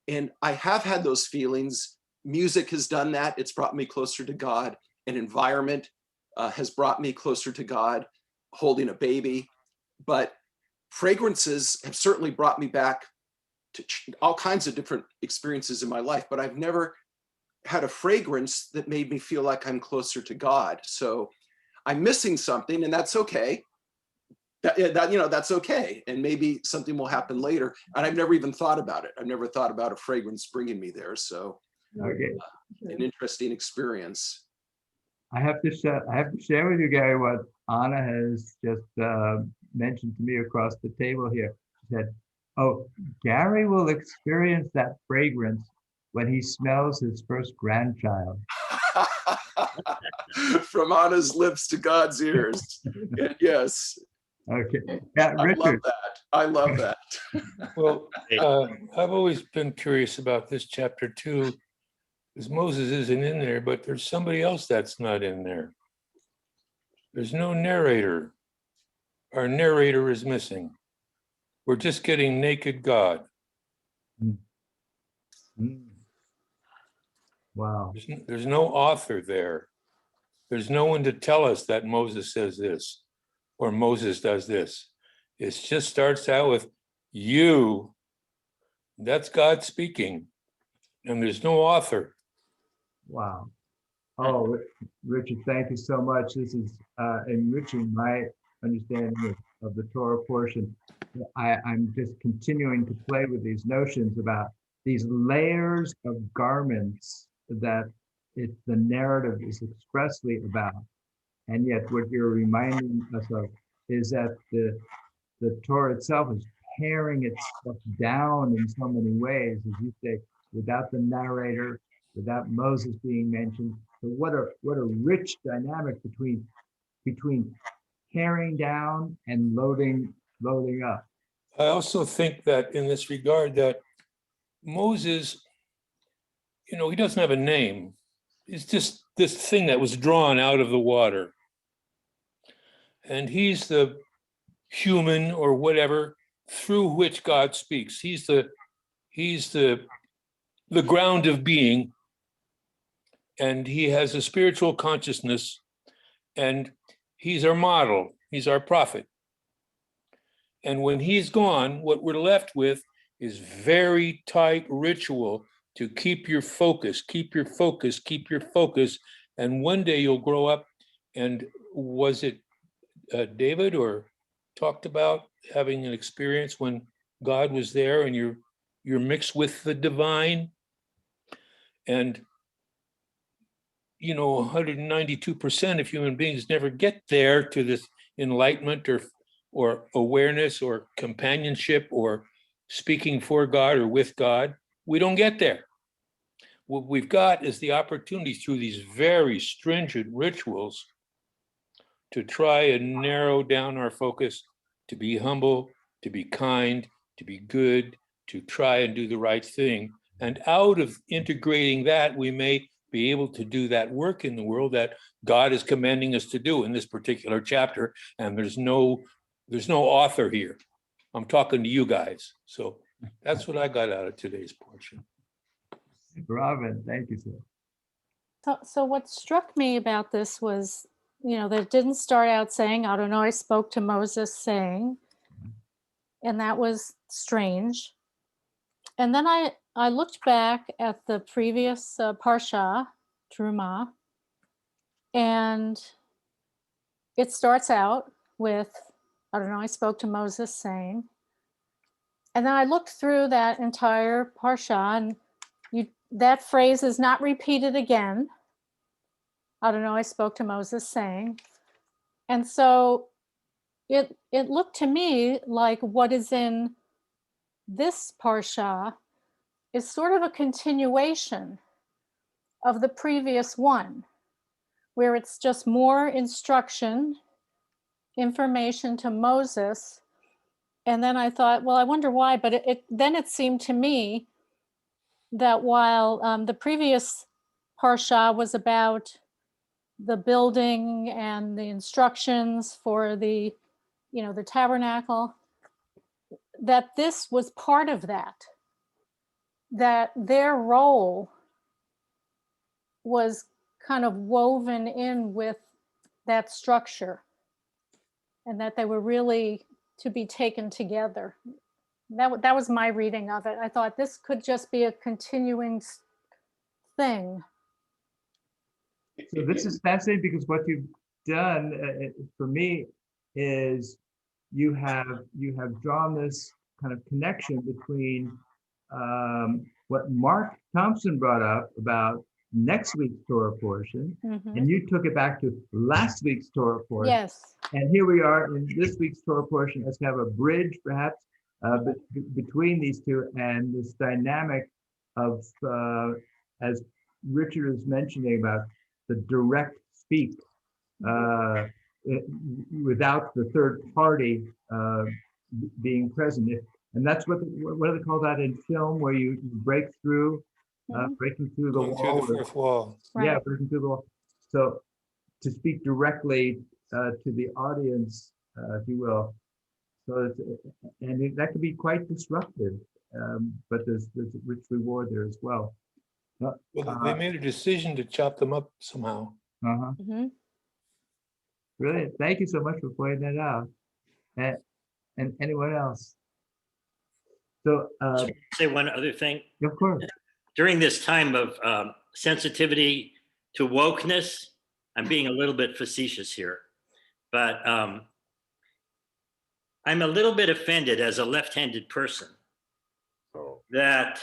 Speaker 9: And I have had those feelings. Music has done that. It's brought me closer to God. An environment has brought me closer to God, holding a baby. But fragrances have certainly brought me back to all kinds of different experiences in my life, but I've never had a fragrance that made me feel like I'm closer to God. So I'm missing something, and that's okay. That's okay. And maybe something will happen later. And I've never even thought about it. I've never thought about a fragrance bringing me there. So
Speaker 1: Okay.
Speaker 9: An interesting experience.
Speaker 1: I have to share with you, Gary, what Anna has just mentioned to me across the table here. She said, oh, Gary will experience that fragrance when he smells his first grandchild.
Speaker 9: From Anna's lips to God's ears. Yes.
Speaker 1: Okay. Yeah,
Speaker 9: I love
Speaker 1: Richard.
Speaker 9: that. I love that.
Speaker 5: Well, I've always been curious about this chapter too, because Moses isn't in there, but there's somebody else that's not in there. There's no narrator. Our narrator is missing. We're just getting naked God.
Speaker 1: Mm. Wow.
Speaker 5: There's no author there. There's no one to tell us that Moses says this or Moses does this. It just starts out with you. That's God speaking. And there's no author.
Speaker 1: Wow. Oh, Richard, thank you so much. This is enriching my understanding of the Torah portion. I'm just continuing to play with these notions about these layers of garments that the narrative is expressly about. And yet what you're reminding us of is that the Torah itself is paring itself down in so many ways, as you say, without the narrator, without Moses being mentioned. So what a rich dynamic between paring down and loading up.
Speaker 5: I also think that in this regard that Moses, he doesn't have a name. It's just this thing that was drawn out of the water. And he's the human or whatever through which God speaks. He's the ground of being, and he has a spiritual consciousness, and he's our model, he's our prophet. And when he's gone, what we're left with is very tight ritual to keep your focus, keep your focus, keep your focus. And one day you'll grow up, and was it David or talked about having an experience when God was there and you're mixed with the divine? And 192% of human beings never get there to this enlightenment or awareness or companionship or speaking for God or with God. We don't get there. What we've got is the opportunity through these very stringent rituals to try and narrow down our focus, to be humble, to be kind, to be good, to try and do the right thing. And out of integrating that, we may be able to do that work in the world that God is commanding us to do in this particular chapter. And there's no author here. I'm talking to you guys. So that's what I got out of today's portion.
Speaker 1: Robin, thank you, sir.
Speaker 3: So what struck me about this was, that didn't start out saying, I spoke to Moses saying, and that was strange. And then I looked back at the previous Parsha, Terumah, and it starts out with, I spoke to Moses saying, and then I looked through that entire Parsha, and that phrase is not repeated again. I spoke to Moses saying. And so it looked to me like what is in this Parsha is sort of a continuation of the previous one, where it's just more instruction, information to Moses. And then I thought, well, I wonder why, but then it seemed to me that while the previous Parsha was about the building and the instructions for the tabernacle, that this was part of that their role was kind of woven in with that structure, and that they were really to be taken together. That was my reading of it. I thought this could just be a continuing thing.
Speaker 1: So this is fascinating because what you've done for me is you have drawn this kind of connection between what Mark Thompson brought up about next week's Torah portion, and you took it back to last week's Torah portion.
Speaker 3: Yes.
Speaker 1: And here we are in this week's Torah portion as kind of a bridge, perhaps, between these two, and this dynamic of, as Richard was mentioning about the direct speak. without the third party being present. And that's what do they call that in film, where you break through, breaking through the
Speaker 5: Going
Speaker 1: wall.
Speaker 5: through the fourth wall.
Speaker 1: Yeah,
Speaker 3: Right.
Speaker 1: breaking through the wall. So to speak directly to the audience, if you will. So that could be quite disruptive, but there's a rich reward there as well.
Speaker 5: Well, they made a decision to chop them up somehow.
Speaker 3: Mhm.
Speaker 1: Brilliant. Thank you so much for pointing that out. And anyone else? So,
Speaker 8: Say one other thing.
Speaker 1: of course.
Speaker 8: During this time of sensitivity to wokeness, I'm being a little bit facetious here, but I'm a little bit offended as a left-handed person that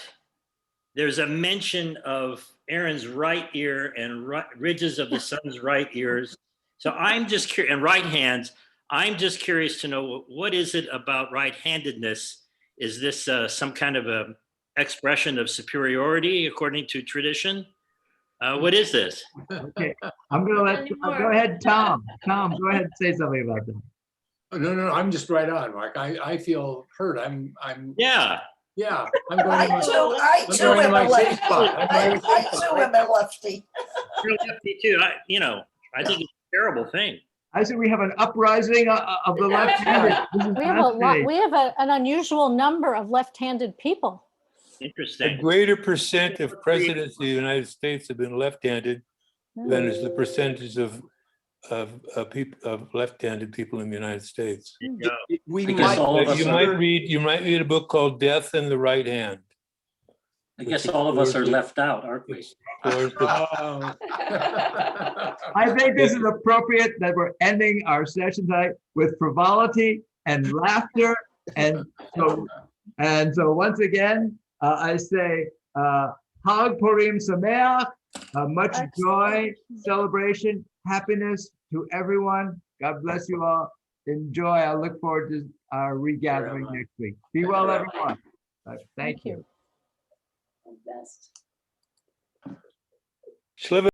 Speaker 8: there's a mention of Aaron's right ear and ridges of the son's right ears. So I'm just curious, and right hands, I'm just curious to know, what is it about right-handedness? Is this some kind of a expression of superiority according to tradition? What is this?
Speaker 1: Okay, I'm gonna let, go ahead, Tom. Tom, go ahead and say something about that.
Speaker 15: Oh, no, I'm just right on, Mark. I feel hurt. I'm
Speaker 8: Yeah.
Speaker 15: Yeah, I'm going
Speaker 14: I
Speaker 15: to
Speaker 14: too am a lefty.
Speaker 15: spot.
Speaker 14: I too am a lefty.
Speaker 8: You're lefty too. I think it's a terrible thing.
Speaker 1: I see we have an uprising of the left-handed. This is
Speaker 3: We have a lot.
Speaker 1: fascinating.
Speaker 3: We have an unusual number of left-handed people.
Speaker 5: A
Speaker 8: Interesting.
Speaker 5: greater percent of presidents of the United States have been left-handed than is the percentage of people of left-handed people in the United States.
Speaker 9: We
Speaker 11: I guess all of us
Speaker 5: You might read a book called Death in the Right Hand.
Speaker 11: I guess all of us are left out, aren't we?
Speaker 15: Oh.
Speaker 1: I think this is appropriate that we're ending our session tonight with frivolity and laughter. And so once again, I say, Hag Purim Sameach, much joy, celebration, happiness to everyone. God bless you all. Enjoy. I look forward to our regathering next week. Be well, everyone. Thank you.
Speaker 12: Best.
Speaker 5: Shliva.